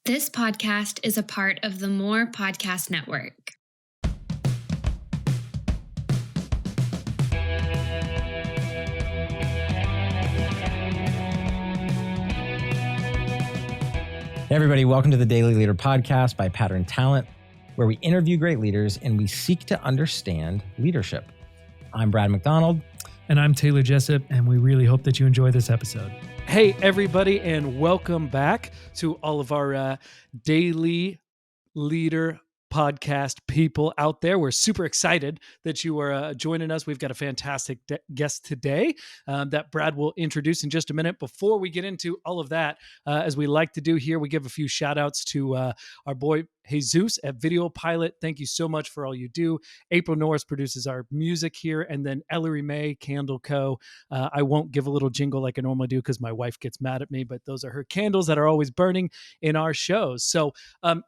This podcast is a part of the More Podcast Network. Hey everybody, welcome to the Daily Leader Podcast by Pattern Talent, where we interview great leaders and we seek to understand leadership. I'm Brad McDonald. And I'm Taylor Jessup, and we really hope that you enjoy this episode. Hey, everybody, and welcome back to all of our Daily Leader Podcast people out there. We're super excited that you are joining us. We've got a fantastic guest today that Brad will introduce in just a minute. Before we get into all of that, as we like to do here, we give a few shout outs to our boy Jesus at Video Pilot. Thank you so much for all you do. April Norris produces our music here, and then Ellery May, Candle Co. I won't give a little jingle like I normally do because my wife gets mad at me, but those are her candles that are always burning in our shows. So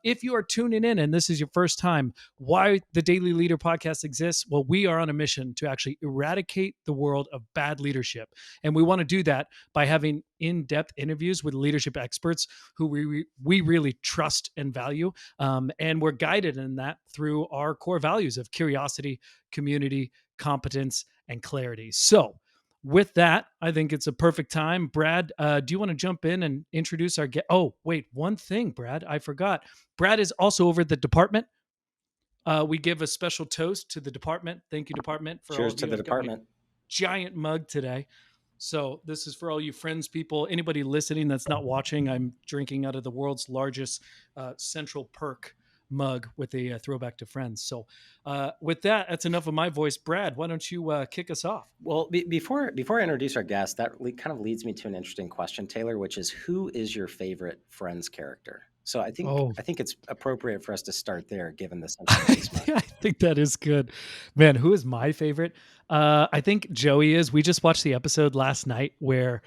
if you are tuning in and this is your first time, why the Daily Leader Podcast exists? Well, we are on a mission to actually eradicate the world of bad leadership. And we want to do that by having in-depth interviews with leadership experts who we really trust and value. And we're guided in that through our core values of curiosity, community, competence, and clarity. So with that, I think it's a perfect time. Brad, do you want to jump in and introduce our guest? Oh, wait, one thing, Brad, I forgot. Brad is also over at the department. We give a special toast to the department. Thank you, department. For Cheers all of to you. the department. Giant mug today. So this is for all you friends, people, anybody listening that's not watching. I'm drinking out of the world's largest Central Perk mug with a throwback to Friends. So with that, that's enough of my voice. Brad, why don't you kick us off? Well, before I introduce our guest, that kind of leads me to an interesting question, Taylor, which is, who is your favorite Friends character? So I think it's appropriate for us to start there, given the I think that is good. Man, who is my favorite? I think Joey is. We just watched the episode last night where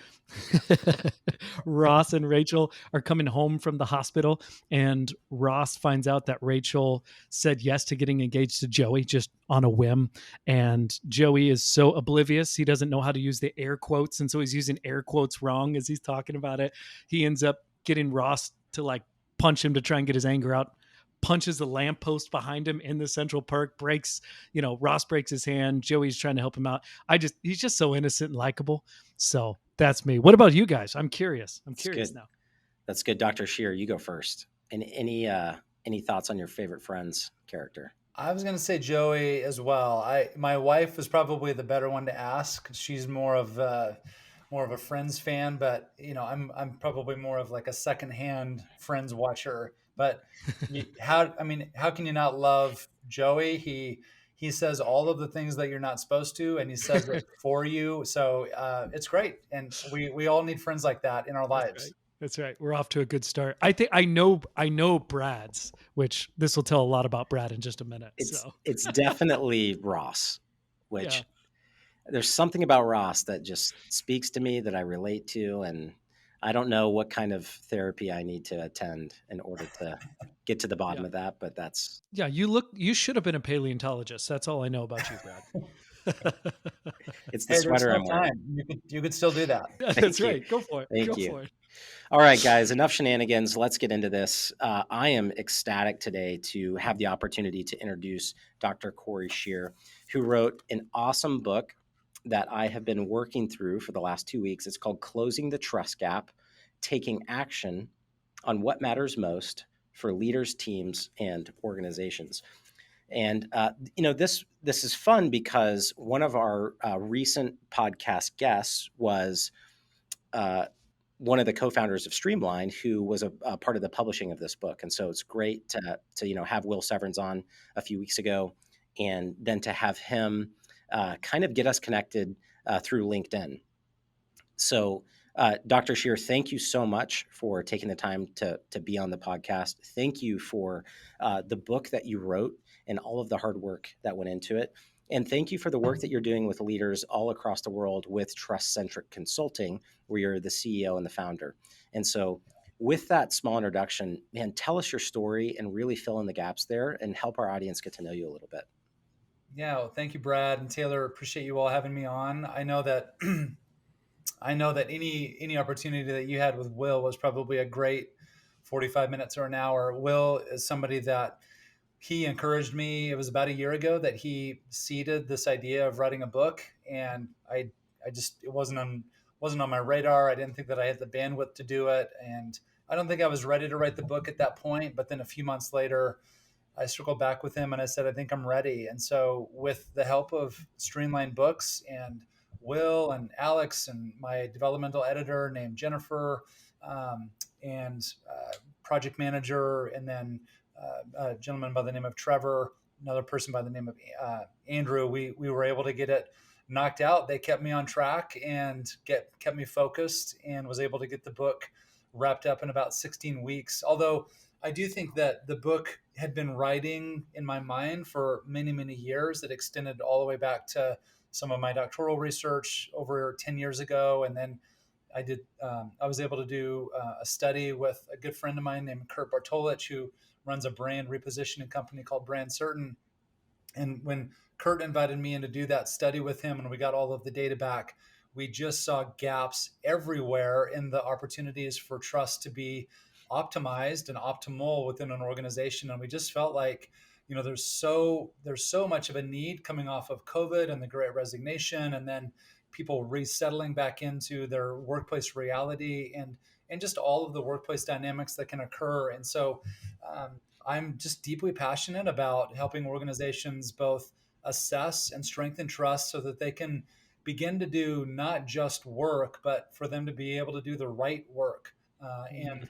Ross and Rachel are coming home from the hospital, and Ross finds out that Rachel said yes to getting engaged to Joey just on a whim. And Joey is so oblivious. He doesn't know how to use the air quotes. And so he's using air quotes wrong as he's talking about it. He ends up getting Ross to punch him to try and get his anger out, punches the lamppost behind him in the Central Perk, Ross breaks his hand. Joey's trying to help him out. He's just so innocent and likable. So that's me. What about you guys? I'm curious. Now. That's good. Dr. Sheer, you go first. And any thoughts on your favorite Friends character? I was going to say Joey as well. My wife was probably the better one to ask. She's more of a Friends fan, but I'm probably more of like a secondhand Friends watcher. But how can you not love Joey? He says all of the things that you're not supposed to, and he says it for you. So it's great, and we all need friends like that in our lives. That's right. We're off to a good start. I think I know Brad's, which this will tell a lot about Brad in just a minute. It's definitely Ross, which there's something about Ross that just speaks to me, that I relate to, and I don't know what kind of therapy I need to attend in order to get to the bottom of that, but that's... Yeah, you should have been a paleontologist. That's all I know about you, Brad. It's the sweater I'm wearing. You could still do that. That's right. Go for it. Thank you. All right, guys, enough shenanigans. Let's get into this. I am ecstatic today to have the opportunity to introduce Dr. Cory Sheer, who wrote an awesome book that I have been working through for the last 2 weeks. It's called Closing the Trust Gap, Taking Action on What Matters Most for Leaders, Teams, and Organizations. And, this is fun because one of our recent podcast guests was one of the co-founders of Streamline, who was a part of the publishing of this book. And so it's great to have Will Severns on a few weeks ago, and then to have him kind of get us connected through LinkedIn. So, Dr. Sheer, thank you so much for taking the time to be on the podcast. Thank you for the book that you wrote and all of the hard work that went into it. And thank you for the work that you're doing with leaders all across the world with TrustCentric Consulting, where you're the CEO and the founder. And so with that small introduction, man, tell us your story and really fill in the gaps there and help our audience get to know you a little bit. Yeah, well, thank you, Brad and Taylor. Appreciate you all having me on. I know that any opportunity that you had with Will was probably a great 45 minutes or an hour. Will is somebody that he encouraged me. It was about a year ago that he seeded this idea of writing a book, and I just it wasn't on my radar. I didn't think that I had the bandwidth to do it, and I don't think I was ready to write the book at that point. But then a few months later, I circled back with him and I said, I think I'm ready. And so, with the help of Streamline Books and Will and Alex and my developmental editor named Jennifer, and project manager, and then a gentleman by the name of Trevor, another person by the name of Andrew, we were able to get it knocked out. They kept me on track and kept me focused, and was able to get the book wrapped up in about 16 weeks. Although I do think that the book had been writing in my mind for many, many years. It extended all the way back to some of my doctoral research over 10 years ago. And then I was able to do a study with a good friend of mine named Kurt Bartolich, who runs a brand repositioning company called Brand Certain. And when Kurt invited me in to do that study with him, and we got all of the data back, we just saw gaps everywhere in the opportunities for trust to be optimized and optimal within an organization. And we just felt like, there's so much of a need coming off of COVID and the Great Resignation, and then people resettling back into their workplace reality, and just all of the workplace dynamics that can occur. And so I'm just deeply passionate about helping organizations both assess and strengthen trust so that they can begin to do not just work, but for them to be able to do the right work. And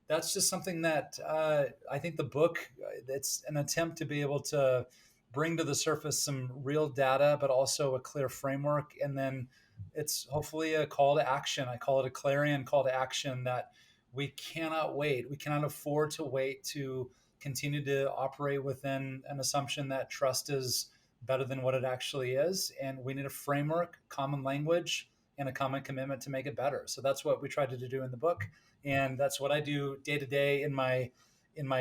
that's just something that I think the book, it's an attempt to be able to bring to the surface some real data, but also a clear framework. And then it's hopefully a call to action. I call it a clarion call to action that we cannot wait. We cannot afford to wait to continue to operate within an assumption that trust is better than what it actually is. And we need a framework, common language, and a common commitment to make it better. So that's what we tried to do in the book. And that's what I do day to day in my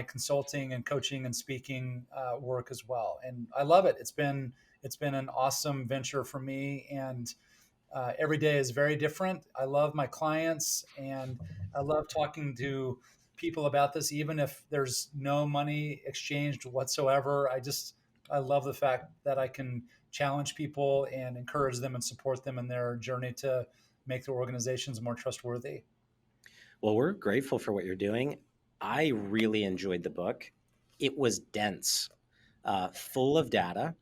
consulting and coaching and speaking work as well. And I love it. It's been an awesome venture for me. And every day is very different. I love my clients, and I love talking to people about this, even if there's no money exchanged whatsoever. I love the fact that I can challenge people and encourage them and support them in their journey to make their organizations more trustworthy. Well, we're grateful for what you're doing. I really enjoyed the book. It was dense, full of data,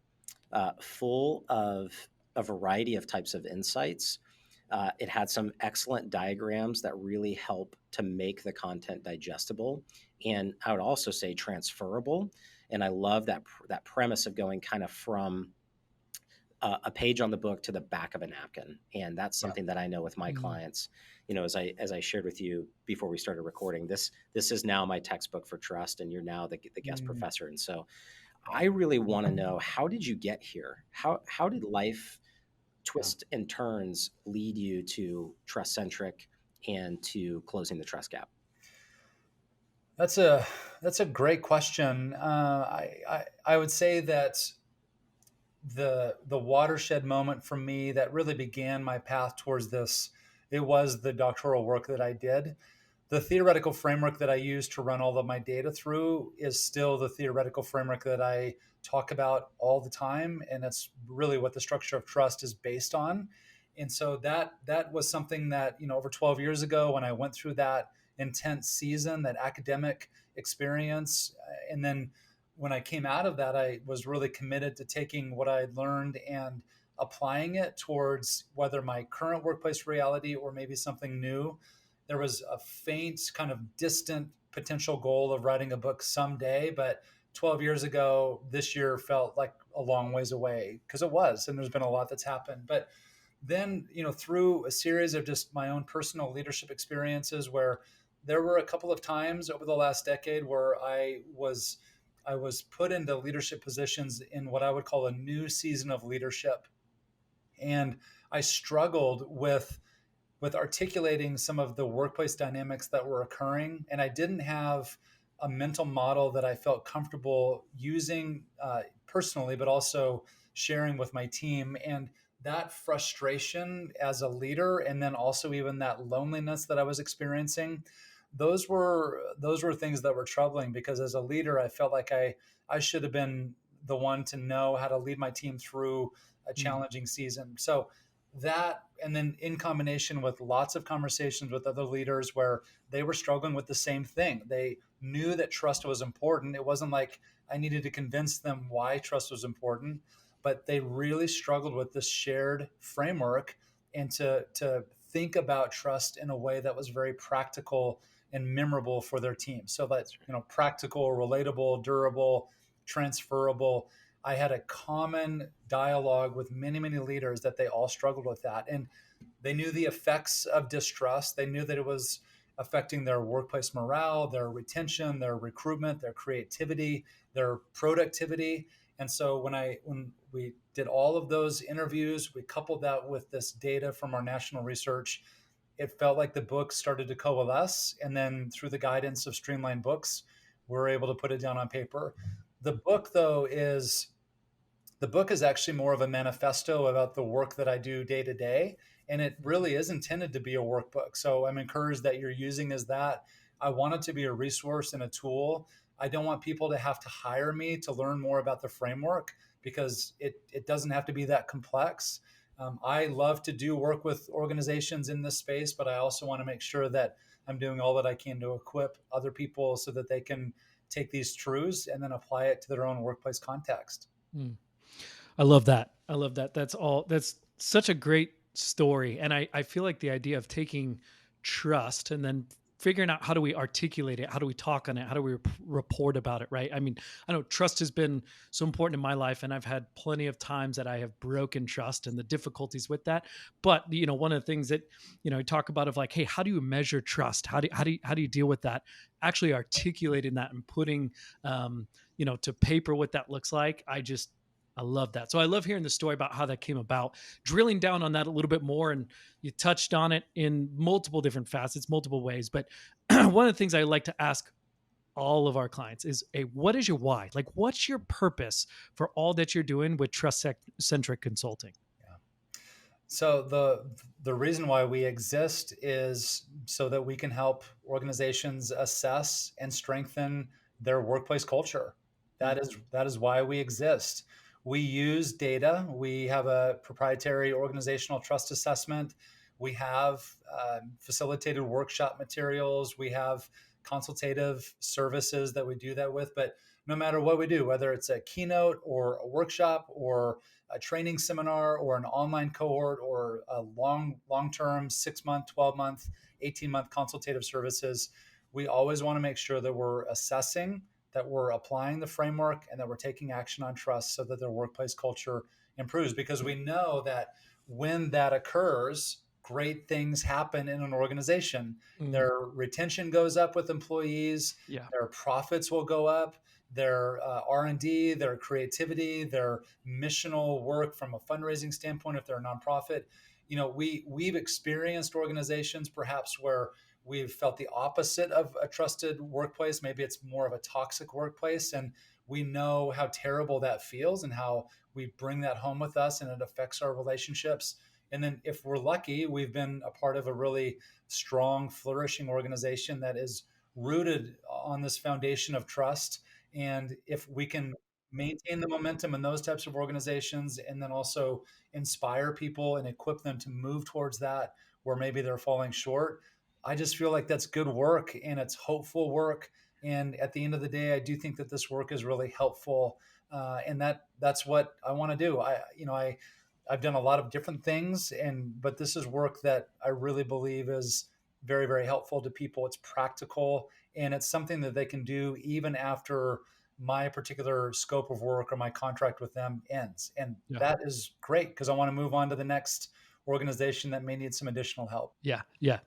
full of a variety of types of insights. It had some excellent diagrams that really help to make the content digestible, and I would also say transferable. And I love that premise of going kind of from a page on the book to the back of a napkin. And that's something that I know with my clients, as I shared with you before we started recording, this is now my textbook for trust, and you're now the guest professor. And so I really want to know, how did you get here? How did life twists and turns lead you to TrustCentric and to closing the trust gap? That's a great question. I would say that the watershed moment for me that really began my path towards this, it was the doctoral work that I did. The theoretical framework that I use to run all of my data through is still the theoretical framework that I talk about all the time, and that's really what the structure of trust is based on. And so that was something that, over 12 years ago, when I went through that intense season, that academic experience, and then when I came out of that, I was really committed to taking what I had learned and applying it towards whether my current workplace reality or maybe something new. There was a faint, kind of distant potential goal of writing a book someday, but 12 years ago, this year felt like a long ways away, because it was, and there's been a lot that's happened. But then, through a series of just my own personal leadership experiences, where there were a couple of times over the last decade where I was put into leadership positions in what I would call a new season of leadership. And I struggled with articulating some of the workplace dynamics that were occurring. And I didn't have a mental model that I felt comfortable using personally, but also sharing with my team. And that frustration as a leader, and then also even that loneliness that I was experiencing, those were things that were troubling, because as a leader, I felt like I should have been the one to know how to lead my team through a challenging season. So that, and then in combination with lots of conversations with other leaders where they were struggling with the same thing. They knew that trust was important. It wasn't like I needed to convince them why trust was important, but they really struggled with this shared framework, and to think about trust in a way that was very practical and memorable for their team. So that, practical, relatable, durable, transferable. I had a common dialogue with many, many leaders that they all struggled with that. And they knew the effects of distrust. They knew that it was affecting their workplace morale, their retention, their recruitment, their creativity, their productivity. And so when we did all of those interviews, we coupled that with this data from our national research, it felt like the book started to coalesce. And then through the guidance of Streamline Books, we're able to put it down on paper. The book, though, is actually more of a manifesto about the work that I do day to day. And it really is intended to be a workbook. So I'm encouraged that you're using as that. I want it to be a resource and a tool. I don't want people to have to hire me to learn more about the framework, because it doesn't have to be that complex. I love to do work with organizations in this space, but I also want to make sure that I'm doing all that I can to equip other people so that they can take these truths and then apply it to their own workplace context. I love that. I love that. That's such a great story. And I feel like the idea of taking trust and then figuring out how do we articulate it? How do we talk on it? How do we report about it? Right. I mean, I know trust has been so important in my life, and I've had plenty of times that I have broken trust and the difficulties with that. But, one of the things that, you talk about of like, hey, how do you measure trust? How do you deal with that? Actually articulating that and putting, to paper what that looks like. I love that. So I love hearing the story about how that came about, drilling down on that a little bit more. And you touched on it in multiple different facets, multiple ways. But one of the things I like to ask all of our clients is, what is your why? Like, what's your purpose for all that you're doing with TrustCentric Consulting? So the reason why we exist is so that we can help organizations assess and strengthen their workplace culture. That is why we exist. We use data. We have a proprietary organizational trust assessment. We have facilitated workshop materials. We have consultative services that we do that with. But no matter what we do, whether it's a keynote or a workshop or a training seminar or an online cohort or a long-term 6-month, 12-month, 18-month consultative services, we always want to make sure that we're assessing, that we're applying the framework, and that we're taking action on trust so that their workplace culture improves. Because we know that when that occurs, great things happen in an organization. Their retention goes up with employees. Their profits will go up. Their R&D, their creativity, their missional work from a fundraising standpoint, if they're a nonprofit. We've experienced organizations perhaps where we've felt the opposite of a trusted workplace. Maybe it's more of a toxic workplace. And we know how terrible that feels and how we bring that home with us, and it affects our relationships. And then if we're lucky, we've been a part of a really strong, flourishing organization that is rooted on this foundation of trust. And if we can maintain the momentum in those types of organizations, and then also inspire people and equip them to move towards that where maybe they're falling short, I just feel like that's good work, and it's hopeful work. And at the end of the day, I do think that this work is really helpful. And that's what I want to do. I've done a lot of different things, but this is work that I really believe is very, very helpful to people. It's practical, and it's something that they can do even after my particular scope of work or my contract with them ends. And that is great, because I want to move on to the next organization that may need some additional help. Yeah.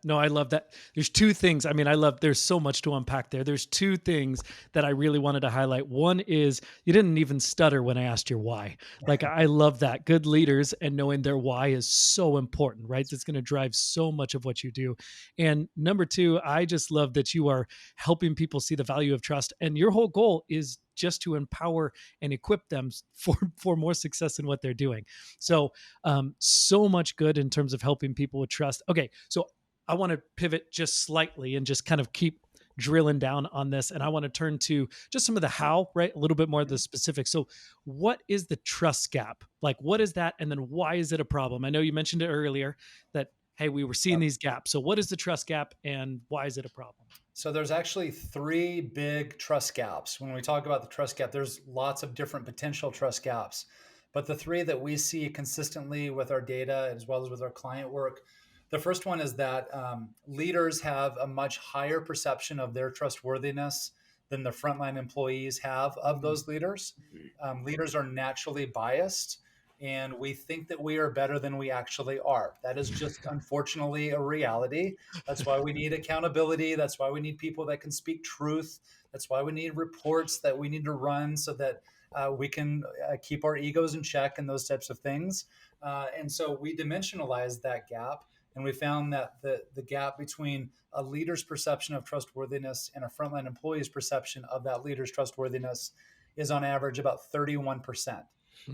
No, I love that. There's two things. I mean, there's so much to unpack there. There's two things that I really wanted to highlight. One is you didn't even stutter when I asked your why. Like, I love that. Good leaders and knowing their why is so important, right? It's going to drive so much of what you do. And number two, I just love that you are helping people see the value of trust. And your whole goal is just to empower and equip them for more success in what they're doing. So, so much good in terms of helping people with trust. Okay. So I want to pivot just slightly and just kind of keep drilling down on this. And I want to turn to just some of the how, right? A little bit more of the specifics. So, what is the trust gap? Like, what is that? And then why is it a problem? I know you mentioned it earlier that, hey, we were seeing these gaps. So, what is the trust gap and why is it a problem? So there's actually three big trust gaps. When we talk about the trust gap, there's lots of different potential trust gaps. But the three that we see consistently with our data as well as with our client work, the first one is that leaders have a much higher perception of their trustworthiness than the frontline employees have of those leaders. Leaders are naturally biased, and we think that we are better than we actually are. That is just unfortunately a reality. That's why we need accountability. That's why we need people that can speak truth. That's why we need reports that we need to run so that we can keep our egos in check and those types of things. And so we dimensionalized that gap. And we found that the gap between a leader's perception of trustworthiness and a frontline employee's perception of that leader's trustworthiness is on average about 31%.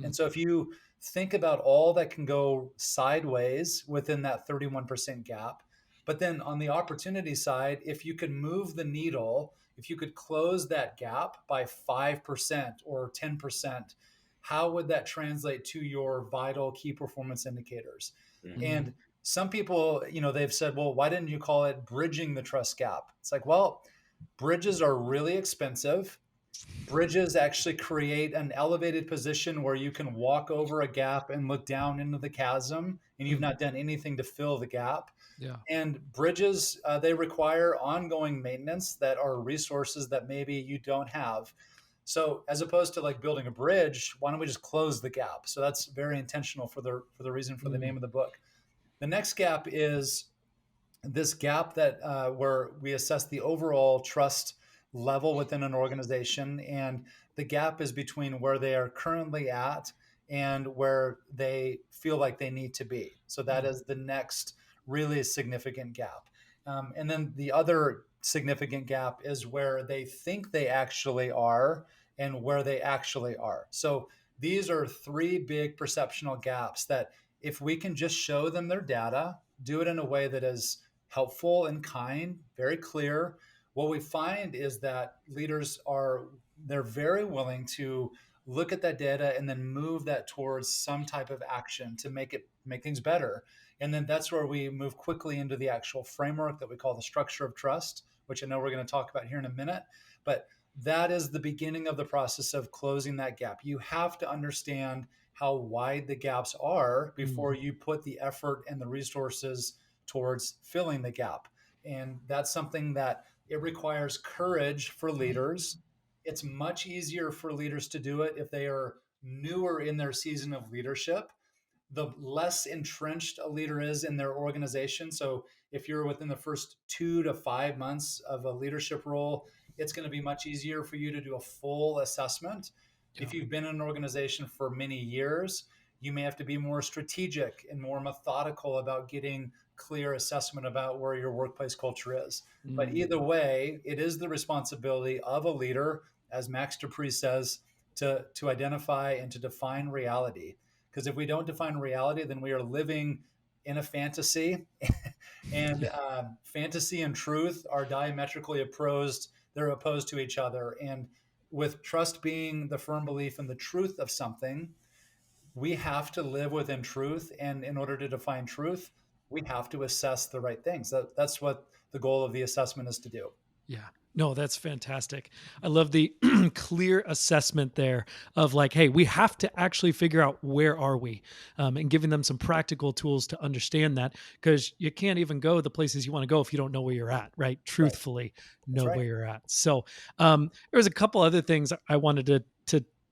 And so if you think about all that can go sideways within that 31% gap, but then on the opportunity side, if you could move the needle, if you could close that gap by 5% or 10%, how would that translate to your vital key performance indicators? And some people, they've said, well, why didn't you call it bridging the trust gap? It's like, well, bridges are really expensive. Bridges actually create an elevated position where you can walk over a gap and look down into the chasm, and you've not done anything to fill the gap. Yeah. And bridges, they require ongoing maintenance that are resources that maybe you don't have. So as opposed to like building a bridge, why don't we just close the gap? So that's very intentional for the reason for the name of the book. The next gap is this gap that where we assess the overall trust level within an organization, and the gap is between where they are currently at and where they feel like they need to be. So that is the next really significant gap. And then the other significant gap is where they think they actually are and where they actually are. So these are three big perceptional gaps that if we can just show them their data, do it in a way that is helpful and kind, very clear, what we find is that leaders they're very willing to look at that data and then move that towards some type of action to make things better. And then that's where we move quickly into the actual framework that we call the structure of trust, which I know we're going to talk about here in a minute. But that is the beginning of the process of closing that gap. You have to understand how wide the gaps are before you put the effort and the resources towards filling the gap. And that's something that it requires courage for leaders. It's much easier for leaders to do it if they are newer in their season of leadership. The less entrenched a leader is in their organization. So if you're within the first 2 to 5 months of a leadership role, it's going to be much easier for you to do a full assessment. If you've been in an organization for many years, you may have to be more strategic and more methodical about getting clear assessment about where your workplace culture is. But either way, it is the responsibility of a leader, as Max Dupree says, to identify and to define reality. Because if we don't define reality, then we are living in a fantasy, and fantasy and truth are diametrically opposed. They're opposed to each other. And with trust being the firm belief in the truth of something, we have to live within truth. And in order to define truth, we have to assess the right things. That's what the goal of the assessment is to do. Yeah. No, that's fantastic. I love the clear assessment there of like, hey, we have to actually figure out where are we, and giving them some practical tools to understand that, because you can't even go the places you want to go if you don't know where you're at, right? Truthfully, know where you're at. So there's a couple other things I wanted to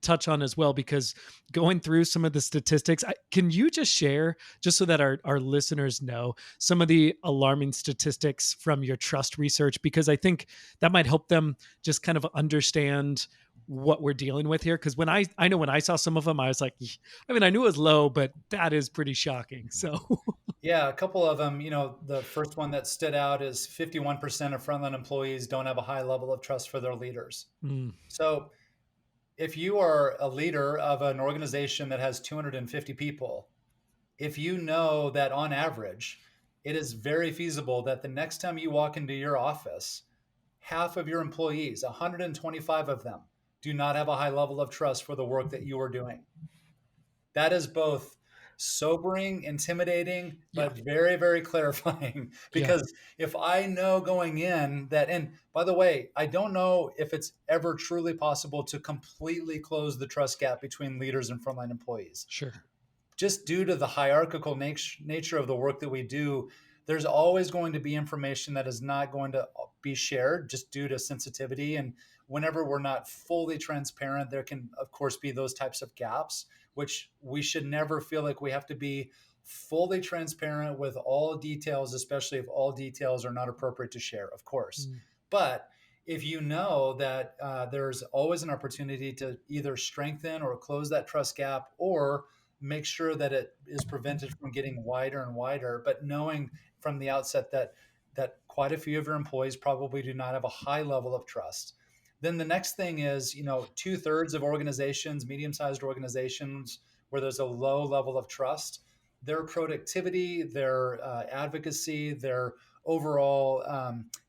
touch on as well, because going through some of the statistics, can you just share, just so that our listeners know, some of the alarming statistics from your trust research? Because I think that might help them just kind of understand what we're dealing with here. Because when I know when I saw some of them, I was like, I mean, I knew it was low, but that is pretty shocking. So yeah, a couple of them, the first one that stood out is 51% of frontline employees don't have a high level of trust for their leaders. So if you are a leader of an organization that has 250 people, if you know that on average, it is very feasible that the next time you walk into your office, half of your employees, 125 of them, do not have a high level of trust for the work that you are doing. That is both sobering, intimidating, Yeah. but very, very clarifying. Yeah. Because if I know going in that, and by the way, I don't know if it's ever truly possible to completely close the trust gap between leaders and frontline employees. Sure. Just due to the hierarchical nature of the work that we do, there's always going to be information that is not going to be shared just due to sensitivity. And whenever we're not fully transparent, there can, of course, be those types of gaps, which we should never feel like we have to be fully transparent with all details, especially if all details are not appropriate to share, of course. But if you know that there's always an opportunity to either strengthen or close that trust gap, or make sure that it is prevented from getting wider and wider, but knowing from the outset that quite a few of your employees probably do not have a high level of trust. Then the next thing is, 2/3 of organizations, medium-sized organizations, where there's a low level of trust, their productivity, their advocacy, their overall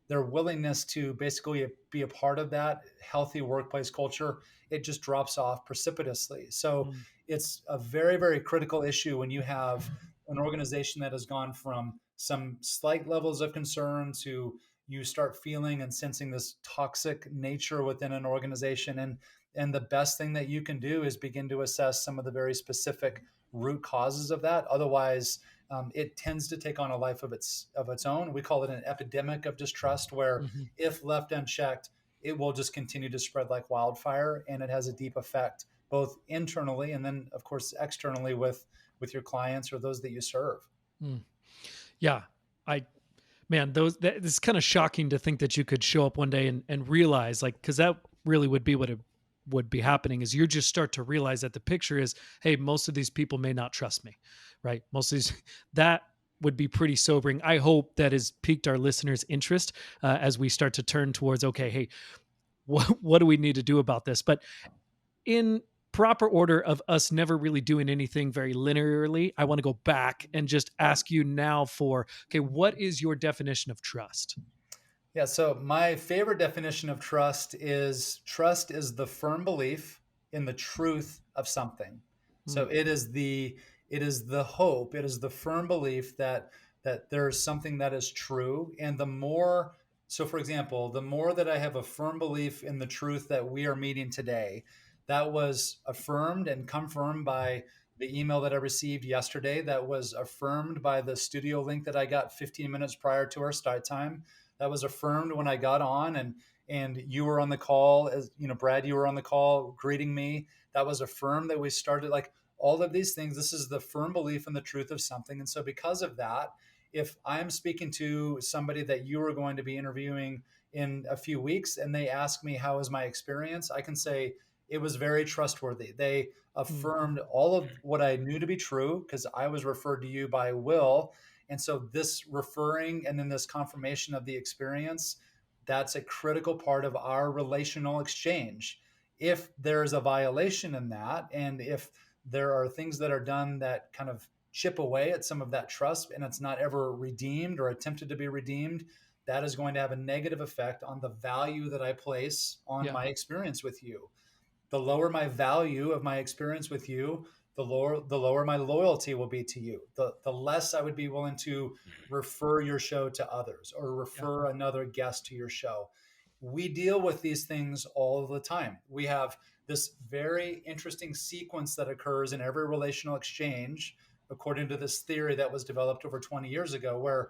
their willingness to basically be a part of that healthy workplace culture, it just drops off precipitously. So it's a very, very critical issue when you have an organization that has gone from some slight levels of concern to you start feeling and sensing this toxic nature within an organization. And the best thing that you can do is begin to assess some of the very specific root causes of that. Otherwise, it tends to take on a life of its own. We call it an epidemic of distrust, where if left unchecked, it will just continue to spread like wildfire, and it has a deep effect both internally and then, of course, externally with your clients or those that you serve. Yeah. It's kind of shocking to think that you could show up one day and realize, like, because that really would be what it would be happening, is you just start to realize that the picture is, hey, most of these people may not trust me, right? Most of these, that would be pretty sobering. I hope that has piqued our listeners' interest as we start to turn towards, okay, hey, what do we need to do about this? But in proper order of us never really doing anything very linearly, I want to go back and just ask you now for, okay, what is your definition of trust? Yeah, so my favorite definition of trust is the firm belief in the truth of something. So it is the hope, it is the firm belief that there's something that is true. And the more, so for example, the more that I have a firm belief in the truth that we are meeting today, that was affirmed and confirmed by the email that I received yesterday, that was affirmed by the studio link that I got 15 minutes prior to our start time, that was affirmed when I got on and you were on the call, as Brad, you were on the call greeting me. That was affirmed that we started, like, all of these things. This is the firm belief in the truth of something. And so because of that, if I'm speaking to somebody that you are going to be interviewing in a few weeks and they ask me, how was my experience? I can say it was very trustworthy. They affirmed all of what I knew to be true because I was referred to you by Will. And so this referring and then this confirmation of the experience, that's a critical part of our relational exchange. If there's a violation in that, and if there are things that are done that kind of chip away at some of that trust and it's not ever redeemed or attempted to be redeemed, that is going to have a negative effect on the value that I place on my experience with you. The lower my value of my experience with you, the lower my loyalty will be to you. The less I would be willing to refer your show to others or refer another guest to your show. We deal with these things all of the time. We have this very interesting sequence that occurs in every relational exchange, according to this theory that was developed over 20 years ago, where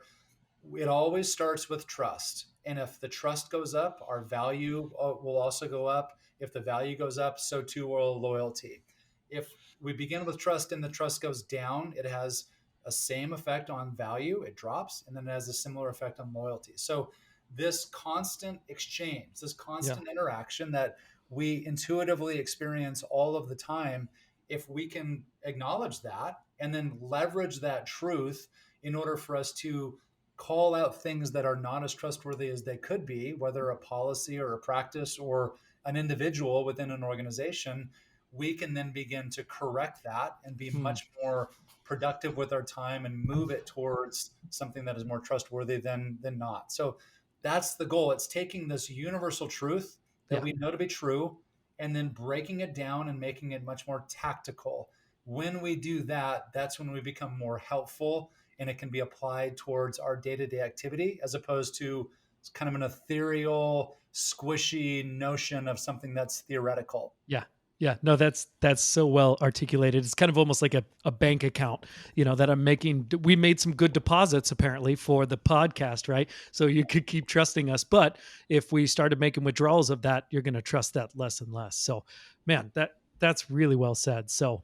it always starts with trust. And if the trust goes up, our value will also go up. If the value goes up, so too will loyalty. If we begin with trust and the trust goes down, it has a same effect on value, it drops, and then it has a similar effect on loyalty. So this constant exchange, this constant interaction that we intuitively experience all of the time, if we can acknowledge that and then leverage that truth in order for us to call out things that are not as trustworthy as they could be, whether a policy or a practice or an individual within an organization, we can then begin to correct that and be much more productive with our time and move it towards something that is more trustworthy than not. So that's the goal. It's taking this universal truth that Yeah. we know to be true and then breaking it down and making it much more tactical. When we do that, that's when we become more helpful and it can be applied towards our day-to-day activity as opposed to kind of an ethereal, squishy notion of something that's theoretical. Yeah. Yeah. No, that's so well articulated. It's kind of almost like a bank account, that I'm making. We made some good deposits apparently for the podcast, right? So you could keep trusting us. But if we started making withdrawals of that, you're going to trust that less and less. So, man, that's really well said. So,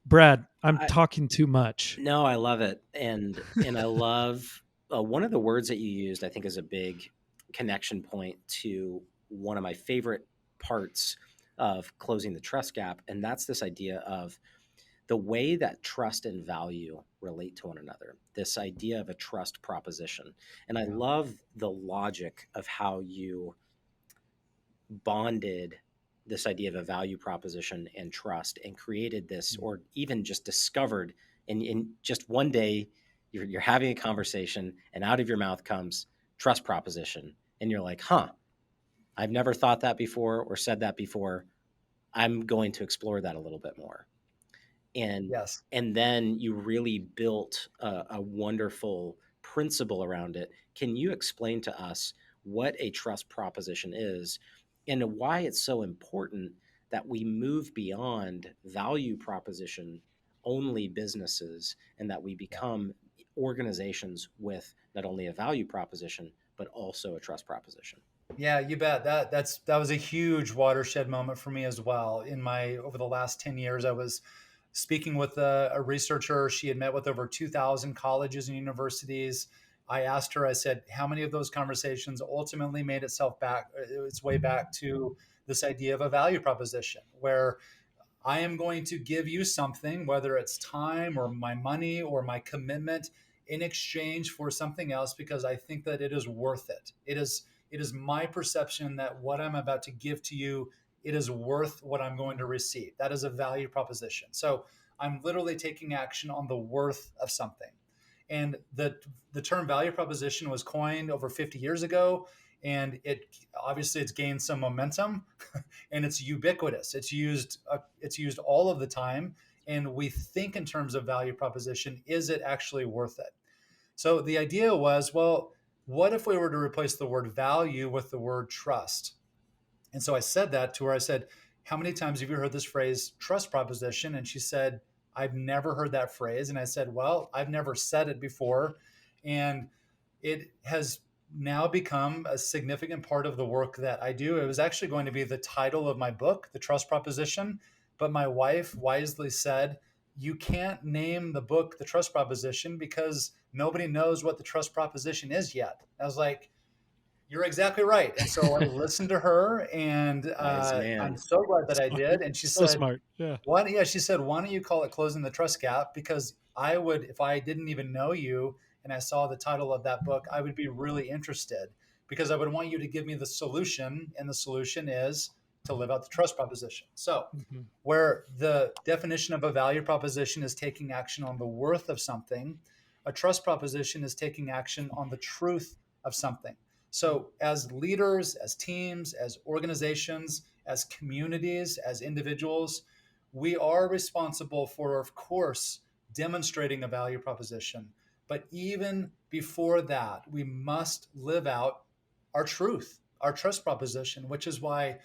Brad, I'm talking too much. No, I love it. And I love one of the words that you used, I think is a big connection point to one of my favorite parts of closing the trust gap. And that's this idea of the way that trust and value relate to one another, this idea of a trust proposition. And I love the logic of how you bonded this idea of a value proposition and trust and created this, or even just discovered in just one day, you're having a conversation and out of your mouth comes trust proposition. And you're like, I've never thought that before or said that before. I'm going to explore that a little bit more. And then you really built a wonderful principle around it. Can you explain to us what a trust proposition is and why it's so important that we move beyond value proposition only businesses and that we become organizations with not only a value proposition, but also a trust proposition? Yeah, you bet. That was a huge watershed moment for me as well. Over the last 10 years, I was speaking with a researcher. She had met with over 2,000 colleges and universities. I asked her, I said, how many of those conversations ultimately made its way back to this idea of a value proposition where I am going to give you something, whether it's time or my money or my commitment, in exchange for something else because I think that it is worth it. It is my perception that what I'm about to give to you, it is worth what I'm going to receive. That is a value proposition. So I'm literally taking action on the worth of something. And the term value proposition was coined over 50 years ago, and it's gained some momentum, and it's ubiquitous. It's used all of the time, and we think in terms of value proposition. Is it actually worth it? So the idea was, well, what if we were to replace the word value with the word trust? And so I said that to her. I said, how many times have you heard this phrase, trust proposition? And she said, I've never heard that phrase. And I said, well, I've never said it before. And it has now become a significant part of the work that I do. It was actually going to be the title of my book, The Trust Proposition. But my wife wisely said, you can't name the book The Trust Proposition because nobody knows what the trust proposition is yet. I was like, you're exactly right. And so I listened to her, and I'm so glad that I did. And she So said, smart. Yeah. she said, why don't you call it Closing the Trust Gap? Because I would, if I didn't even know you and I saw the title of that book, I would be really interested because I would want you to give me the solution. And the solution is to live out the trust proposition. So where the definition of a value proposition is taking action on the worth of something, a trust proposition is taking action on the truth of something. So as leaders, as teams, as organizations, as communities, as individuals, we are responsible for, of course, demonstrating a value proposition. But even before that, we must live out our truth, our trust proposition, which is why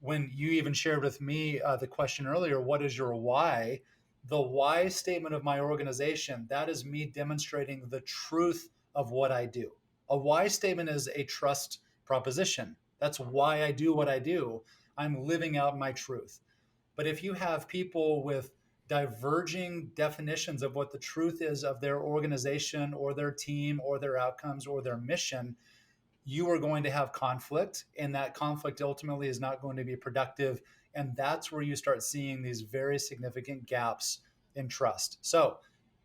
when you even shared with me the question earlier, what is your why? The why statement of my organization, that is me demonstrating the truth of what I do. A why statement is a trust proposition. That's why I do what I do. I'm living out my truth. But if you have people with diverging definitions of what the truth is of their organization or their team or their outcomes or their mission, you are going to have conflict, and that conflict ultimately is not going to be productive. And that's where you start seeing these very significant gaps in trust. So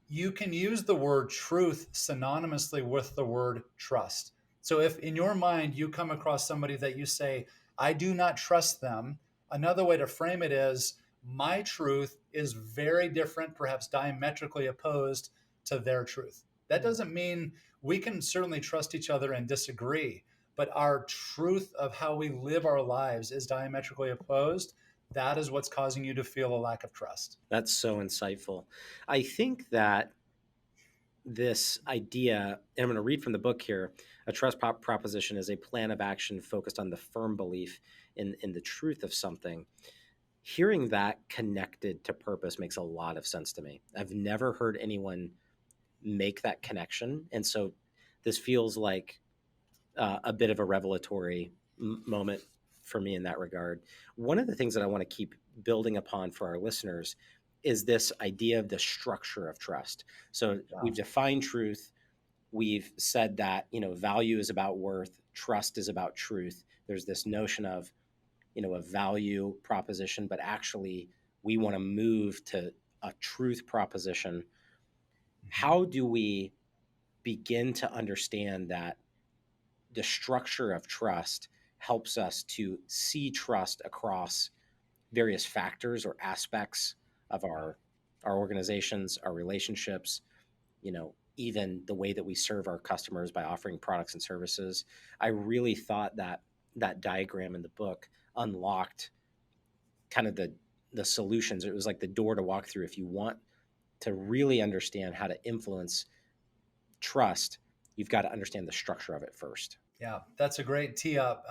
you can use the word truth synonymously with the word trust. So if in your mind you come across somebody that you say, I do not trust them, another way to frame it is, my truth is very different, perhaps diametrically opposed to their truth. That doesn't mean we can certainly trust each other and disagree, but our truth of how we live our lives is diametrically opposed. That is what's causing you to feel a lack of trust. That's so insightful. I think that this idea, and I'm going to read from the book here, a trust proposition is a plan of action focused on the firm belief in the truth of something. Hearing that connected to purpose makes a lot of sense to me. I've never heard anyone make that connection. And so this feels like a bit of a revelatory moment for me in that regard. One of the things that I want to keep building upon for our listeners is this idea of the structure of trust. So we've defined truth. We've said that, value is about worth, trust is about truth. There's this notion of, a value proposition, but actually we want to move to a truth proposition. How do we begin to understand that the structure of trust helps us to see trust across various factors or aspects of our organizations, our relationships, even the way that we serve our customers by offering products and services? I really thought that that diagram in the book unlocked kind of the solutions. It was like the door to walk through. If you want to really understand how to influence trust, you've got to understand the structure of it first. Yeah, that's a great tee up.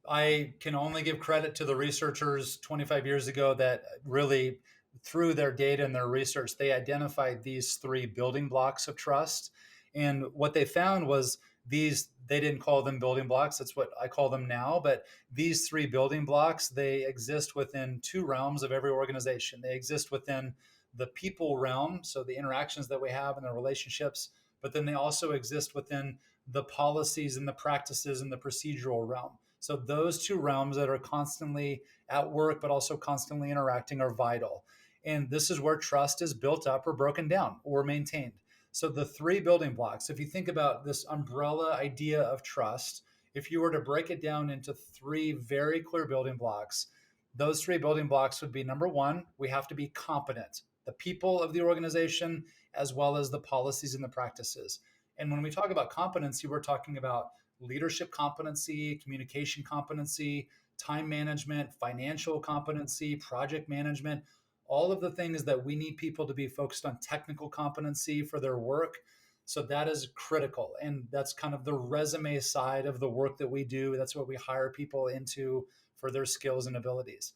I can only give credit to the researchers 25 years ago that really, through their data and their research, they identified these three building blocks of trust. And what they found was they didn't call them building blocks. That's what I call them now. But these three building blocks, they exist within two realms of every organization. They exist within the people realm, so the interactions that we have and the relationships, but then they also exist within the policies and the practices and the procedural realm. So those two realms that are constantly at work, but also constantly interacting, are vital. And this is where trust is built up or broken down or maintained. So the three building blocks, if you think about this umbrella idea of trust, if you were to break it down into three very clear building blocks, those three building blocks would be: number one, we have to be competent, the people of the organization, as well as the policies and the practices. And when we talk about competency, we're talking about leadership competency, communication competency, time management, financial competency, project management, all of the things that we need people to be focused on technical competency for their work. So that is critical. And that's kind of the resume side of the work that we do. That's what we hire people into for their skills and abilities.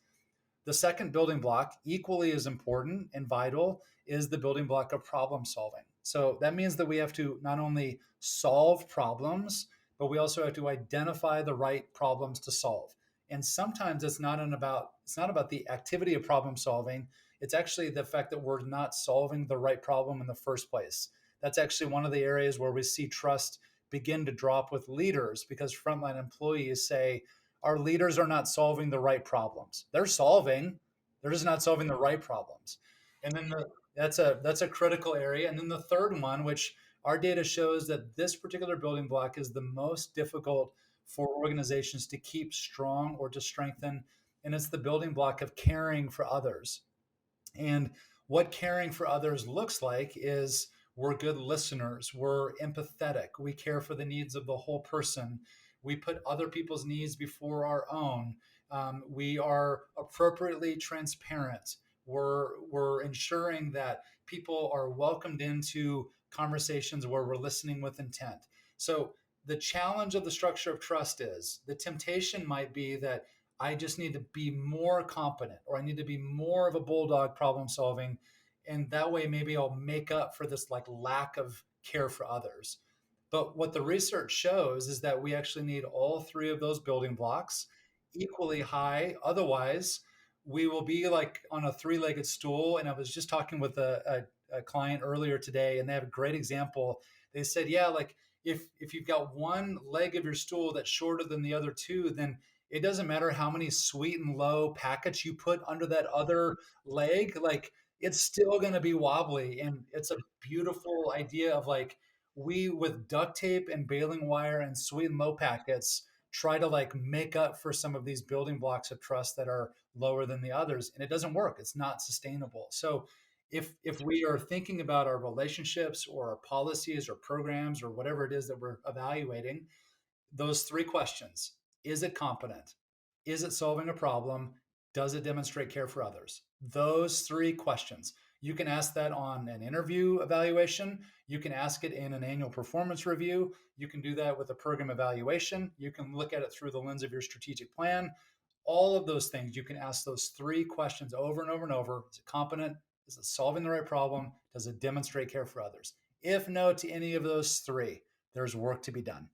The second building block, equally as important and vital, is the building block of problem solving. So that means that we have to not only solve problems, but we also have to identify the right problems to solve. And sometimes it's not about the activity of problem solving. It's actually the fact that we're not solving the right problem in the first place. That's actually one of the areas where we see trust begin to drop with leaders, because frontline employees say, our leaders are not solving the right problems. They're just not solving the right problems. And then that's a critical area. And then the third one, which our data shows that this particular building block is the most difficult for organizations to keep strong or to strengthen, and it's the building block of caring for others. And what caring for others looks like is we're good listeners, we're empathetic, we care for the needs of the whole person, we put other people's needs before our own, we are appropriately transparent, we're ensuring that people are welcomed into conversations where we're listening with intent. So the challenge of the structure of trust is, the temptation might be that I just need to be more competent, or I need to be more of a bulldog problem solving. And that way, maybe I'll make up for this lack of care for others. But what the research shows is that we actually need all three of those building blocks equally high. Otherwise, we will be like on a three-legged stool. And I was just talking with a client earlier today, and they have a great example. They said, yeah, if you've got one leg of your stool that's shorter than the other two, then it doesn't matter how many sweet and low packets you put under that other leg, it's still going to be wobbly. And it's a beautiful idea of we, with duct tape and baling wire and sweet and low packets, try to like make up for some of these building blocks of trust that are lower than the others, and it doesn't work. It's not sustainable. So if we are thinking about our relationships or our policies or programs or whatever it is that we're evaluating, those three questions: is it competent? Is it solving a problem? Does it demonstrate care for others? Those three questions. You can ask that on an interview evaluation. You can ask it in an annual performance review. You can do that with a program evaluation. You can look at it through the lens of your strategic plan. All of those things, you can ask those three questions over and over and over. Is it competent? Is it solving the right problem? Does it demonstrate care for others? If no to any of those three, there's work to be done.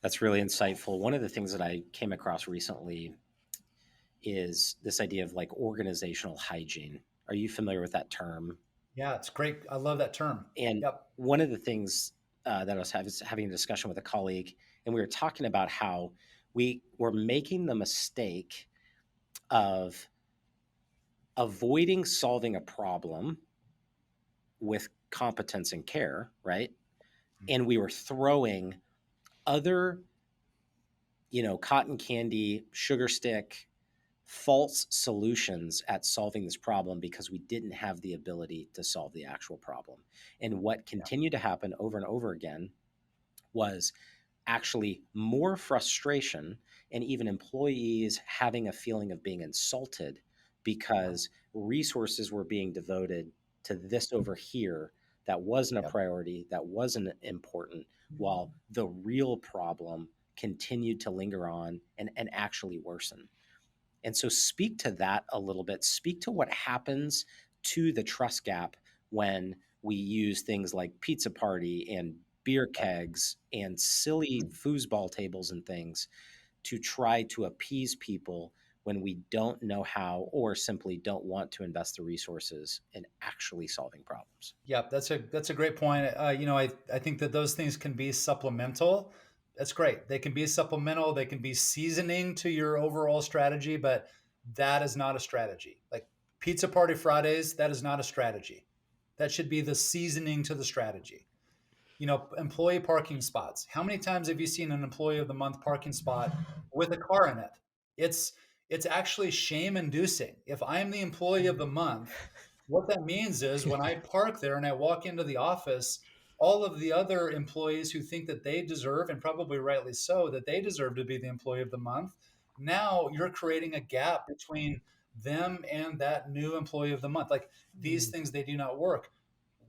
That's really insightful. One of the things that I came across recently is this idea of like organizational hygiene. Are you familiar with that term? Yeah, it's great. I love that term. And one of the things that I was having a discussion with a colleague, and we were talking about how we were making the mistake of avoiding solving a problem with competence and care, right? And we were throwing other, cotton candy, sugar stick, false solutions at solving this problem because we didn't have the ability to solve the actual problem. And what continued to happen over and over again was actually more frustration and even employees having a feeling of being insulted because resources were being devoted to this over here that wasn't a priority, that wasn't important, while the real problem continued to linger on and actually worsen. And so speak to that a little bit. Speak to what happens to the trust gap when we use things like pizza party and beer kegs and silly foosball tables and things to try to appease people when we don't know how or simply don't want to invest the resources in actually solving problems. Yeah, that's a great point. I think that those things can be supplemental. That's great. They can be supplemental. They can be seasoning to your overall strategy, but that is not a strategy. Like Pizza Party Fridays, that is not a strategy. That should be the seasoning to the strategy. Employee parking spots. How many times have you seen an employee of the month parking spot with a car in it? It's actually shame inducing. If I'm the employee of the month, what that means is when I park there and I walk into the office, all of the other employees who think that they deserve, and probably rightly so, that they deserve to be the employee of the month, now you're creating a gap between them and that new employee of the month. Like these things, they do not work.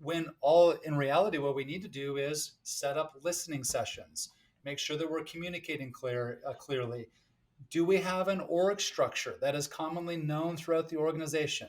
When all in reality, what we need to do is set up listening sessions, make sure that we're communicating clearly. Do we have an org structure that is commonly known throughout the organization?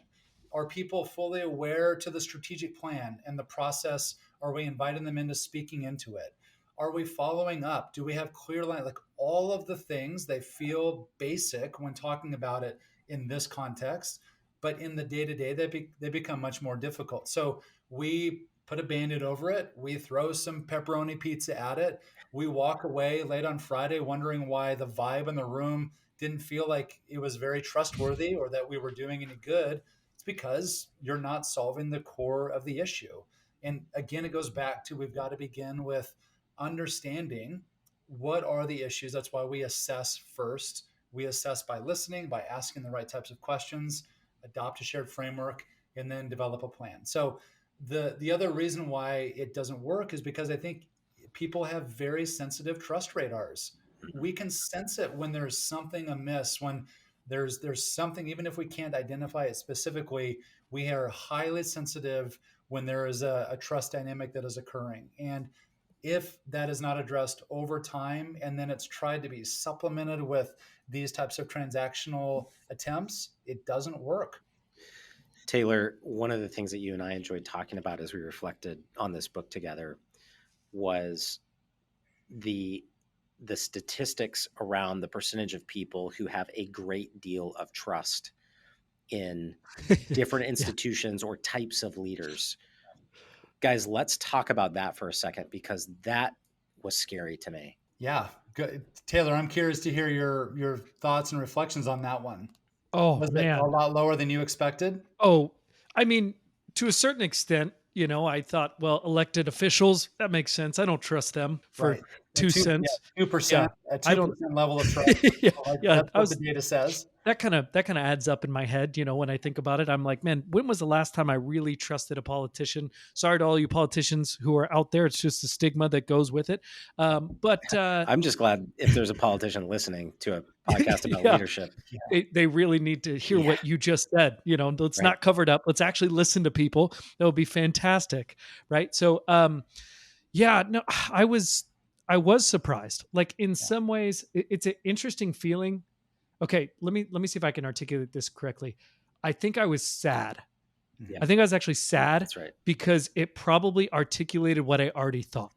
Are people fully aware to the strategic plan and the process? Are we inviting them into speaking into it? Are we following up? Do we have clear line? Like all of the things, they feel basic when talking about it in this context, but in the day-to-day, they become much more difficult. So we put a Band-Aid over it. We throw some pepperoni pizza at it. We walk away late on Friday wondering why the vibe in the room didn't feel like it was very trustworthy or that we were doing any good. It's because you're not solving the core of the issue. And again, it goes back to we've got to begin with understanding what are the issues. That's why we assess first. We assess by listening, by asking the right types of questions, adopt a shared framework, and then develop a plan. So the other reason why it doesn't work is because I think people have very sensitive trust radars. We can sense it when there's something amiss, when there's something, even if we can't identify it specifically, we are highly sensitive when there is a trust dynamic that is occurring. And if that is not addressed over time, and then it's tried to be supplemented with these types of transactional attempts, it doesn't work. Taylor, one of the things that you and I enjoyed talking about as we reflected on this book together was the statistics around the percentage of people who have a great deal of trust in different institutions or types of leaders. Guys, let's talk about that for a second, because that was scary to me. Yeah. Good. Taylor, I'm curious to hear your thoughts and reflections on that one. Oh, Was man. it a lot lower than you expected? Oh, I mean, to a certain extent, I thought, well, elected officials, that makes sense. I don't trust them for Right. 2 cents. 2%, Yeah. a I don't, 2% level of trust. yeah, Like, yeah. that's what the data says. That kind of adds up in my head, when I think about it. I'm like, man, when was the last time I really trusted a politician? Sorry to all you politicians who are out there. It's just a stigma that goes with it. But I'm just glad if there's a politician listening to a podcast about yeah, leadership. they really need to hear Yeah. what you just said. Let's Right. not cover it up. Let's actually listen to people. That would be fantastic. Right. So, yeah, no, I was surprised. Like in some ways, it's an interesting feeling. Okay, let me see if I can articulate this correctly. I think I was sad. Yeah. I think I was actually sad That's right. because it probably articulated what I already thought.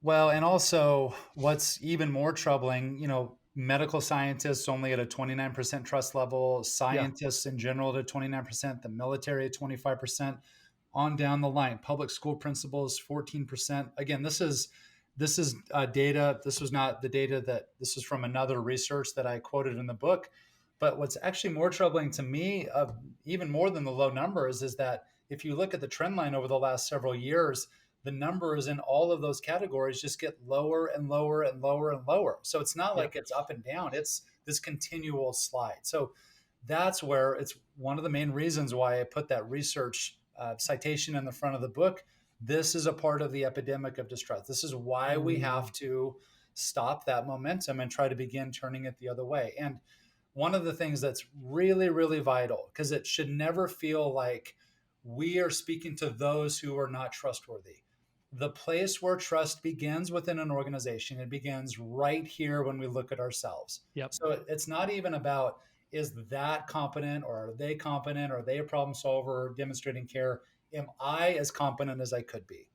Well, and also what's even more troubling, medical scientists only at a 29% trust level, scientists in general at a 29%, the military at 25%, on down the line. Public school principals 14%. Again, this is data. This was not the data this is from another research that I quoted in the book. But what's actually more troubling to me, even more than the low numbers, is that if you look at the trend line over the last several years, the numbers in all of those categories just get lower and lower and lower and lower. So it's not like it's up and down. It's this continual slide. So that's where it's one of the main reasons why I put that research citation in the front of the book. This is a part of the epidemic of distrust. This is why we have to stop that momentum and try to begin turning it the other way. And one of the things that's really, really vital, because it should never feel like we are speaking to those who are not trustworthy. The place where trust begins within an organization, it begins right here when we look at ourselves. Yep. So it's not even about, is that competent or are they competent? Or are they a problem solver demonstrating care? Am I as competent as I could be?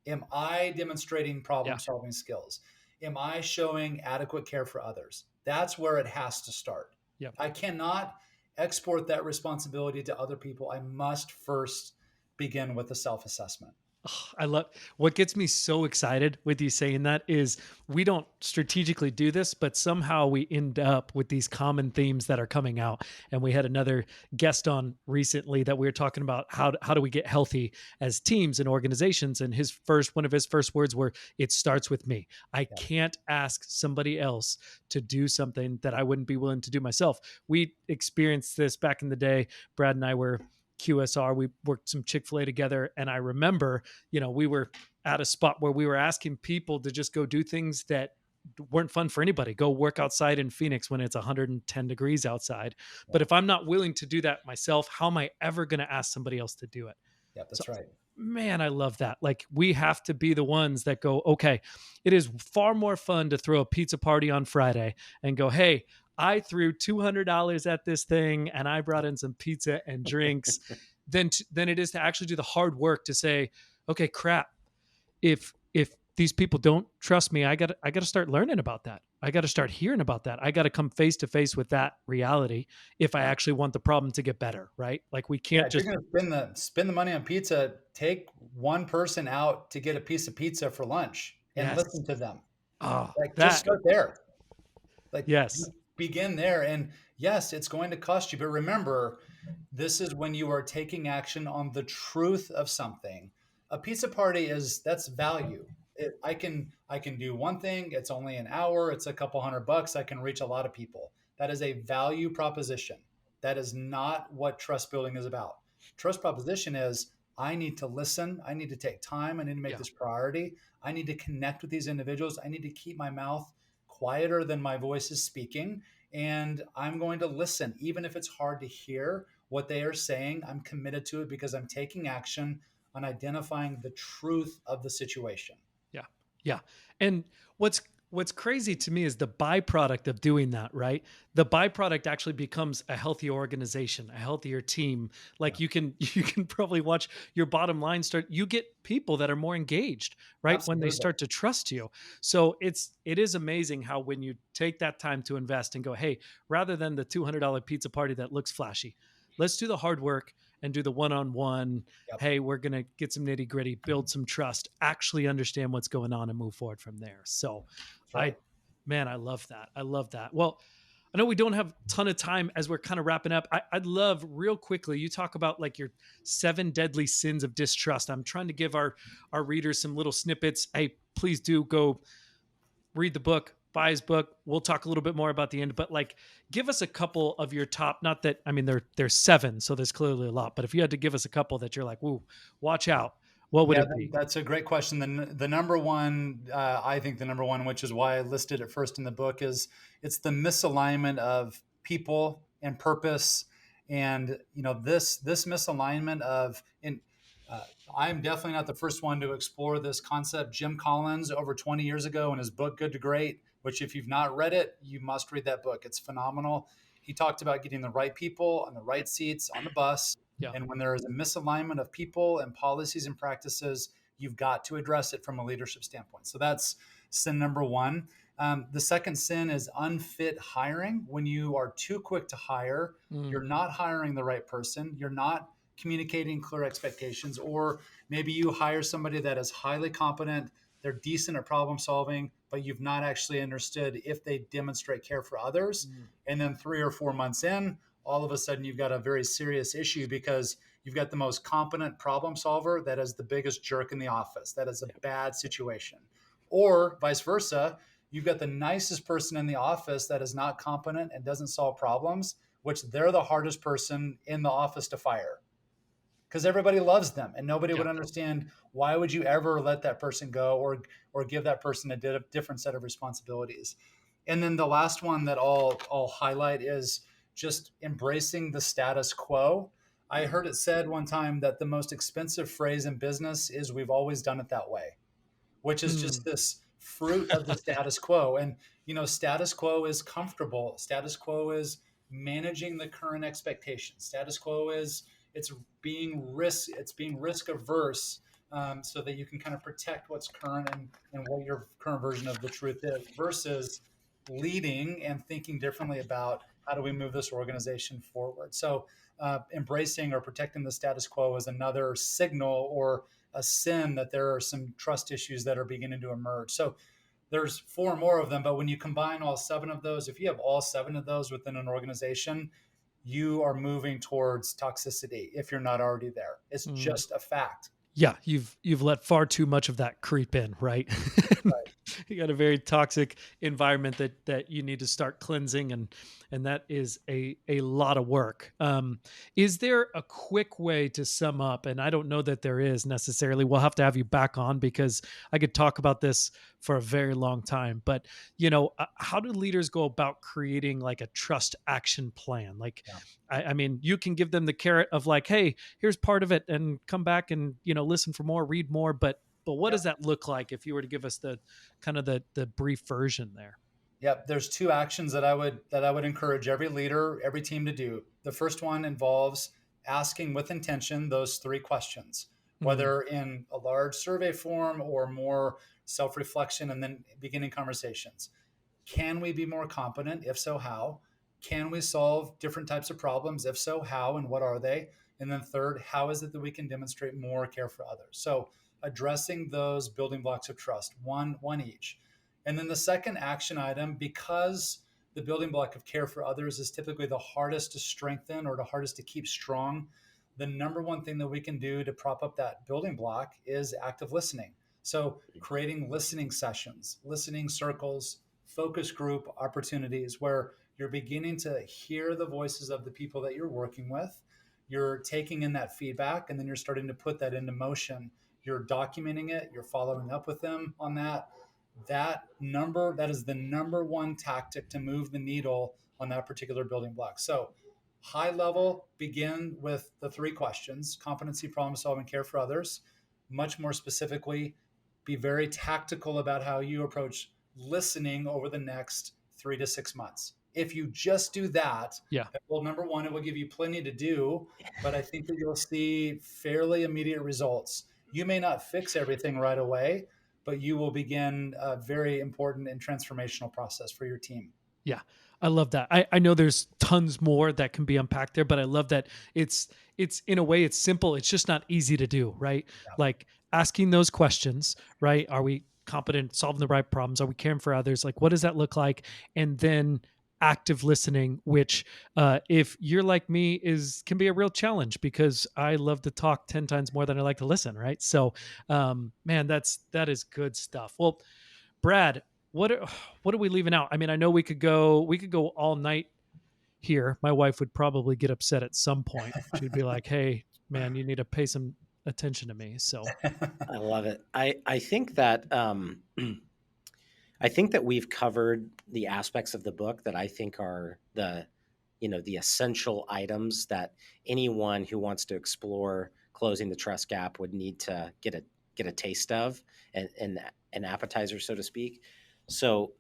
Am I demonstrating problem solving skills? Am I showing adequate care for others? That's where it has to start. Yep. I cannot export that responsibility to other people. I must first begin with a self-assessment. I love what gets me so excited with you saying that is we don't strategically do this, but somehow we end up with these common themes that are coming out. And we had another guest on recently that we were talking about how do we get healthy as teams and organizations. And one of his first words were, it starts with me. I can't ask somebody else to do something that I wouldn't be willing to do myself. We experienced this back in the day. Brad and I were QSR. We worked some Chick-fil-A together. And I remember, we were at a spot where we were asking people to just go do things that weren't fun for anybody. Go work outside in Phoenix when it's 110 degrees outside. Yeah. But if I'm not willing to do that myself, how am I ever going to ask somebody else to do it? Yeah, that's right. Man, I love that. Like we have to be the ones that go, okay, it is far more fun to throw a pizza party on Friday and go, hey, I threw $200 at this thing and I brought in some pizza and drinks than it is to actually do the hard work to say, okay, crap. If these people don't trust me, I got to start learning about that. I got to start hearing about that. I got to come face to face with that reality if I actually want the problem to get better, right? Like we can't just you're going to spend the money on pizza, take one person out to get a piece of pizza for lunch and listen to them. Oh, just start there. Like yes. Begin there. And yes, it's going to cost you. But remember, this is when you are taking action on the truth of something. A pizza party that's value. I can do one thing. It's only an hour. It's a couple $100. I can reach a lot of people. That is a value proposition. That is not what trust building is about. Trust proposition is I need to listen. I need to take time. I need to make this priority. I need to connect with these individuals. I need to keep my mouth quieter than my voice is speaking. And I'm going to listen, even if it's hard to hear what they are saying. I'm committed to it because I'm taking action on identifying the truth of the situation. Yeah. Yeah. And what's crazy to me is the byproduct of doing that, right? The byproduct actually becomes a healthy organization, a healthier team. Like you can probably watch your bottom line you get people that are more engaged, right? Absolutely. When they start to trust you. So it is amazing how when you take that time to invest and go, hey, rather than the $200 pizza party that looks flashy, let's do the hard work and do the one-on-one. Yep. Hey, we're going to get some nitty gritty, build some trust, actually understand what's going on and move forward from there. So right. I love that. I love that. Well, I know we don't have a ton of time as we're kind of wrapping up. I'd love real quickly, you talk about like your 7 deadly sins of distrust. I'm trying to give our readers some little snippets. Hey, please do go read the book, buy his book. We'll talk a little bit more about the end, but like, give us a couple of your top, not that, I mean, there's 7, so there's clearly a lot, but if you had to give us a couple that you're like, woo, watch out, what would Yeah, it be? that's a great question. The number one, I think the number one, which is why I listed it first in the book, is it's the misalignment of people and purpose, and this misalignment of in. I'm definitely not the first one to explore this concept. Jim Collins, over 20 years ago, in his book Good to Great, which if you've not read it, you must read that book. It's phenomenal. He talked about getting the right people on the right seats on the bus. Yeah. And when there is a misalignment of people and policies and practices, you've got to address it from a leadership standpoint. So that's sin number one. The second sin is unfit hiring. When you are too quick to hire, you're not hiring the right person. You're not communicating clear expectations, or maybe you hire somebody that is highly competent, they're decent at problem solving, but you've not actually understood if they demonstrate care for others. And then 3 or 4 months in, all of a sudden you've got a very serious issue because you've got the most competent problem solver that is the biggest jerk in the office. That is a bad situation. Or vice versa, you've got the nicest person in the office that is not competent and doesn't solve problems, which they're the hardest person in the office to fire because everybody loves them and nobody would understand why would you ever let that person go or give that person a different set of responsibilities. And then the last one that I'll highlight is just embracing the status quo. I heard it said one time that the most expensive phrase in business is we've always done it that way, which is just this fruit of the status quo. And status quo is comfortable. Status quo is managing the current expectations. Status quo is it's being risk averse, so that you can kind of protect what's current and what your current version of the truth is, versus leading and thinking differently about how do we move this organization forward. So embracing or protecting the status quo is another signal or a sin that there are some trust issues that are beginning to emerge. So there's 4 more of them, but when you combine all 7 of those, if you have all 7 of those within an organization, you are moving towards toxicity if you're not already there. It's just a fact. Yeah, you've let far too much of that creep in, right? You got a very toxic environment that you need to start cleansing, and that is a lot of work. Is there a quick way to sum up? And I don't know that there is necessarily. We'll have to have you back on because I could talk about this for a very long time. But how do leaders go about creating like a trust action plan? Like, I mean, you can give them the carrot of like, hey, here's part of it, and come back and listen for more, read more, but what does that look like if you were to give us the kind of the brief version there? Yep, there's 2 actions that I would encourage every leader, every team to do. The first one involves asking with intention those 3 questions, whether in a large survey form or more self-reflection and then beginning conversations. Can we be more competent? If so, how? Can we solve different types of problems? If so, how and what are they? And then third, how is it that we can demonstrate more care for others? So addressing those building blocks of trust, one each. And then the second action item, because the building block of care for others is typically the hardest to strengthen or the hardest to keep strong, the number one thing that we can do to prop up that building block is active listening. So creating listening sessions, listening circles, focus group opportunities where you're beginning to hear the voices of the people that you're working with. You're taking in that feedback and then you're starting to put that into motion. You're documenting it, you're following up with them on that. That is the number one tactic to move the needle on that particular building block. So high level, begin with the 3 questions: competency, problem solving, care for others. Much more specifically, be very tactical about how you approach listening over the next 3 to 6 months. If you just do that, well, number one, it will give you plenty to do, but I think that you'll see fairly immediate results. You may not fix everything right away, but you will begin a very important and transformational process for your team. Yeah, I love that. I know there's tons more that can be unpacked there, but I love that it's in a way it's simple. It's just not easy to do, right? Yeah. Like asking those questions, right? Are we competent, solving the right problems? Are we caring for others? Like, what does that look like? And then active listening, which if you're like me can be a real challenge because I love to talk 10 times more than I like to listen, right? So man, that is good stuff. Well, Brad, what are, what are we leaving out? I mean, I know we could go all night here. My wife would probably get upset at some point. She'd be like, "Hey, man, you need to pay some attention to me." So, I love it. I think that I think that we've covered the aspects of the book that I think are the essential items that anyone who wants to explore closing the trust gap would need to get a taste of, and an appetizer, so to speak. So,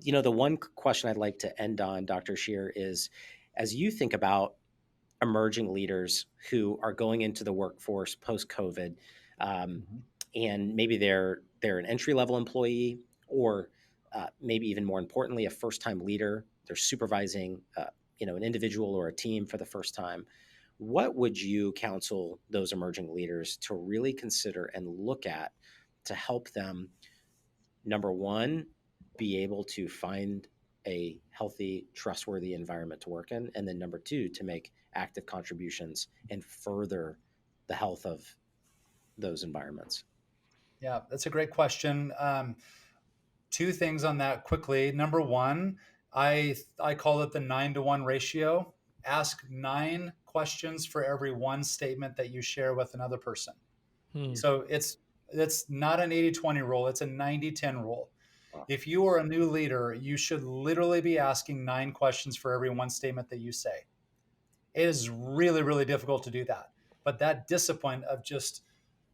the one question I'd like to end on, Dr. Shear, is as you think about emerging leaders who are going into the workforce post COVID, um, Mhm. and maybe they're an entry level employee, or maybe even more importantly, a first time leader. They're supervising an individual or a team for the first time. What would you counsel those emerging leaders to really consider and look at to help them, number one, be able to find a healthy, trustworthy environment to work in, and then number two, to make active contributions and further the health of those environments? Yeah, that's a great question. Two things on that quickly. Number one, I call it the 9-to-1 ratio. Ask 9 questions for every one statement that you share with another person. hmm, So it's not an 80-20 rule, it's a 90-10 rule. Wow. If you are a new leader, you should literally be asking 9 questions for every one statement that you say. It is really, really difficult to do that. But that discipline of just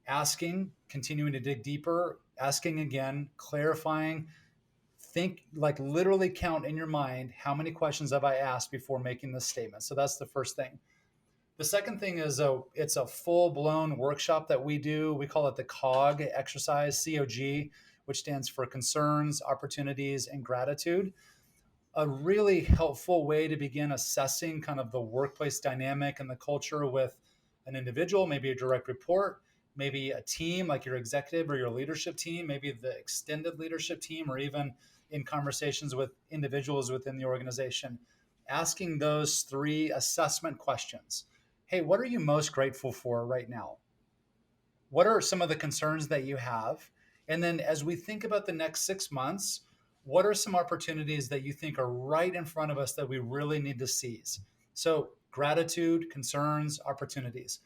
asking, continuing to dig deeper, asking again, clarifying, think, like literally count in your mind how many questions have I asked before making this statement. So that's the first thing. The second thing is it's a full blown workshop that we do. We call it the COG exercise, COG, which stands for concerns, opportunities, and gratitude. A really helpful way to begin assessing kind of the workplace dynamic and the culture with an individual, maybe a direct report, maybe a team like your executive or your leadership team, maybe the extended leadership team, or even in conversations with individuals within the organization. Asking those 3 assessment questions. Hey, what are you most grateful for right now? What are some of the concerns that you have? And then as we think about the next 6 months, what are some opportunities that you think are right in front of us that we really need to seize? So, gratitude, concerns, opportunities.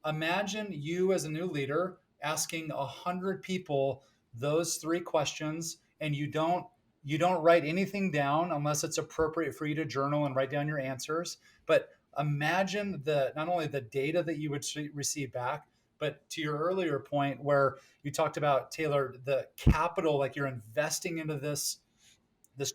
Imagine you as a new leader asking 100 people those 3 questions, and you don't write anything down unless it's appropriate for you to journal and write down your answers. But imagine the not only the data that you would receive back, but to your earlier point where you talked about, Taylor, the capital, like you're investing into this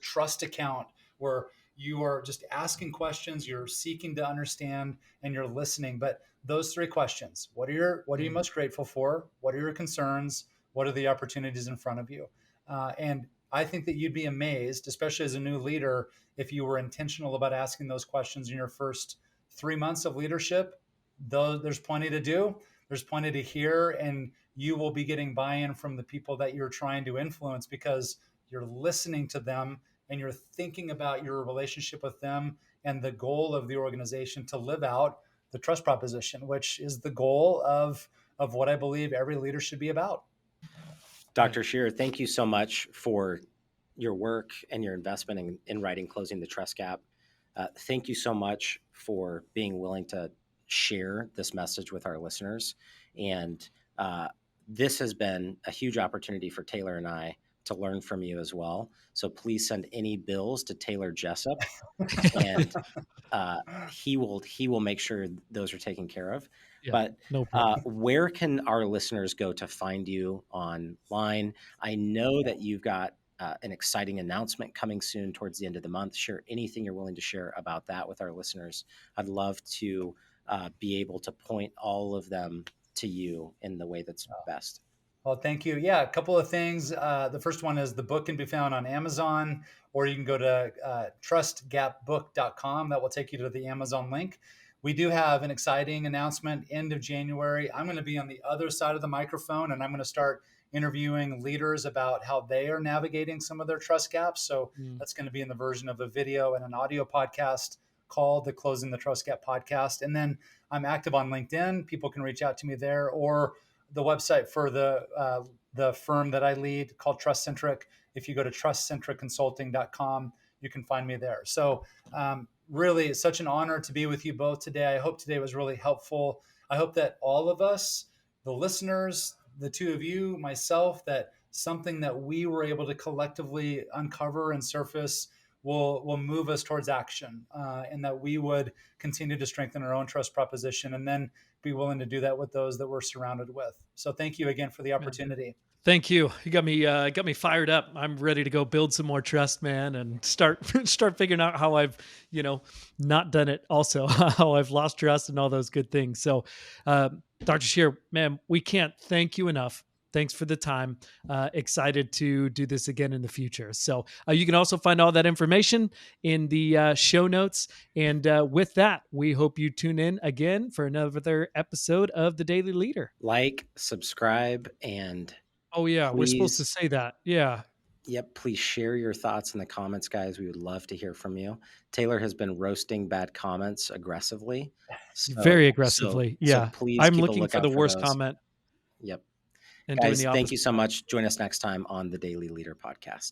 trust account where you are just asking questions, you're seeking to understand, and you're listening. But those 3 questions: what are you hmm, most grateful for? What are your concerns? What are the opportunities in front of you? And I think that you'd be amazed, especially as a new leader, if you were intentional about asking those questions in your first 3 months of leadership. Though there's plenty to do, there's plenty to hear, and you will be getting buy-in from the people that you're trying to influence because you're listening to them and you're thinking about your relationship with them and the goal of the organization to live out the trust proposition, which is the goal of what I believe every leader should be about. yeah. Dr. Shearer, thank you so much for your work and your investment in writing Closing the Trust Gap. Thank you so much for being willing to share this message with our listeners. And this has been a huge opportunity for Taylor and I to learn from you as well. So please send any bills to Taylor Jessup, and he will make sure those are taken care of. Yeah, But no problem. where can our listeners go to find you online? I know that you've got an exciting announcement coming soon towards the end of the month. Share anything you're willing to share about that with our listeners. I'd love to be able to point all of them to you in the way that's best. Well, thank you. Yeah, a couple of things. The first one is the book can be found on Amazon, or you can go to trustgapbook.com. That will take you to the Amazon link. We do have an exciting announcement end of January. I'm going to be on the other side of the microphone, and I'm going to start interviewing leaders about how they are navigating some of their trust gaps. So Mm, that's going to be in the version of a video and an audio podcast called the Closing the Trust Gap podcast. And then I'm active on LinkedIn. People can reach out to me there, or the website for the firm that I lead called TrustCentric if you go to trustcentricconsulting.com, you can find me there. So really, it's such an honor to be with you both today. I hope today was really helpful. I hope that all of us, the listeners, the two of you, myself, that something that we were able to collectively uncover and surface will move us towards action, and that we would continue to strengthen our own trust proposition and then be willing to do that with those that we're surrounded with. So thank you again for the opportunity. Thank you. You got me fired up. I'm ready to go build some more trust, man, and start figuring out how I've, not done it also, how I've lost trust and all those good things. So, Dr. Sheer, man, we can't thank you enough. Thanks for the time. Excited to do this again in the future. So you can also find all that information in the show notes. And with that, we hope you tune in again for another episode of The Daily Leader. Like, subscribe, and oh yeah, we're supposed to please, say that. Yeah. yep, please share your thoughts in the comments, guys. We would love to hear from you. Taylor has been roasting bad comments aggressively. Very aggressively. Yeah. Please I'm keep a looking for lookout the for worst those. comment Yep. and doing Guys, the thank opposite. you so much. Join us next time on the Daily Leader podcast.